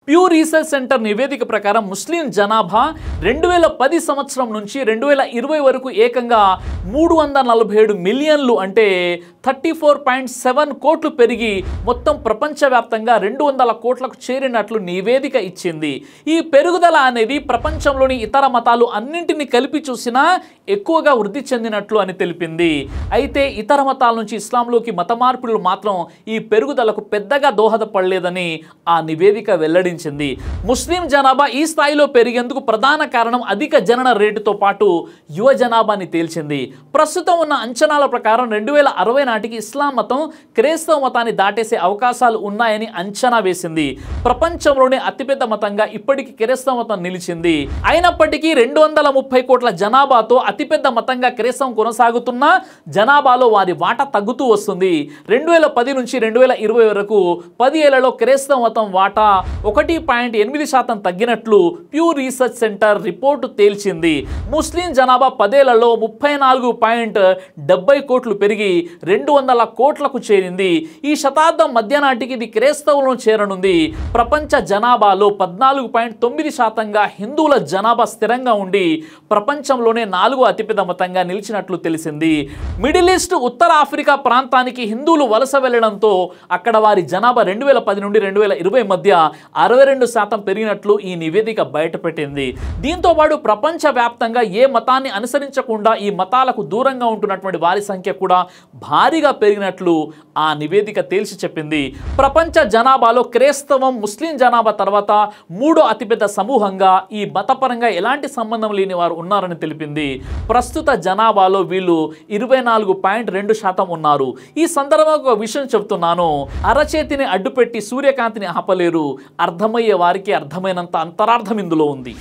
ప్యూ research centre నివేదిక ప్రకారం ముస్లిం జనాభా 2010 సంవత్సరం నుంచి 2020 వరకు ఏకంగా 347 మిలియన్లు అంటే 34.7 కోట్లు పెరిగి మొత్తం ప్రపంచవ్యాప్తంగా 200 కోట్లకు చేరినట్లు నివేదిక ఇచ్చింది. ఈ పెరుగుదల అనేది ప్రపంచంలోని ఇతర మతాలు అన్నింటినీ కలిపి చూసినా ఎక్కువగా వృద్ధి చెందినట్లు అని తెలిపింది. అయితే ఇతర మతాల నుంచి ఇస్లాంలోకి మత మార్పులు మాత్రం ఈ పెరుగుదలకు పెద్దగా దోహదపడలేదని ఆ నివేదిక వెల్లడించింది. ముస్లిం జనాభా ఈ స్థాయిలో పెరిగేందుకు ప్రధాన కారణం అధిక జనన రేటుతో పాటు యువ జనాభాని తేల్చింది. ప్రస్తుతం ఉన్న అంచనాల ప్రకారం 2060 నాటికి ఇస్లాం మతం క్రైస్తవ మతాన్ని దాటేసే అవకాశాలు ఉన్నాయని అంచనా వేసింది. ప్రపంచంలోనే అతిపెద్ద మతంగా ఇప్పటికీ క్రైస్తవ మతం నిలిచింది. అయినప్పటికీ 230 కోట్ల జనాభాతో అతిపెద్ద మతంగా క్రైస్తవం కొనసాగుతున్న జనాభాలో వారి వాటా తగ్గుతూ వస్తుంది. 2010 నుంచి 2020 వరకు 10 ఏళ్లలో క్రైస్తవ మతం వాటా 1.8% తగ్గినట్లు ప్యూ రీసెర్చ్ సెంటర్ రిపోర్టు తేల్చింది. ముస్లిం జనాభా 10 ఏళ్లలో 34.70 కోట్లు పెరిగి 200 కోట్లకు చేరింది. ఈ శతాబ్దం మధ్య నాటికి ఇది క్రైస్తవులను చేరనుంది. ప్రపంచ జనాభాలో 14.9%గా హిందువుల జనాభా స్థిరంగా ఉండి ప్రపంచంలోనే 4వ అతిపెద్ద మతంగా నిలిచినట్లు తెలిసింది. మిడిల్ ఈస్ట్, ఉత్తర ఆఫ్రికా ప్రాంతానికి హిందువులు వలస వెళ్లడంతో అక్కడ వారి జనాభా 2010 నుండి 2020 మధ్య 62% పెరిగినట్లు ఈ నివేదిక బయటపెట్టింది. దీంతో పాటు ప్రపంచవ్యాప్తంగా ఏ మతాన్ని అనుసరించకుండా ఈ మతాలకు దూరంగా ఉంటున్నటువంటి వారి సంఖ్య కూడా భారీగా పెరిగినట్లు ఆ నివేదిక తేల్చి చెప్పింది. ప్రపంచ జనాభాలో క్రైస్తవం ముస్లిం జనాభా తర్వాత 3వ అతిపెద్ద సమూహంగా ఈ మతపరంగా ఎలాంటి సంబంధం లేని వారు ఉన్నారని తెలిపింది. ప్రస్తుత జనాభాలో వీళ్ళు 24.2% ఉన్నారు. ఈ సందర్భంగా ఒక విషయం చెప్తున్నాను. అరచేతిని అడ్డుపెట్టి సూర్యకాంతిని ఆపలేరు. అర్థమయ్యే వారికి అర్థమైనంత అంతరార్థం ఇందులో ఉంది.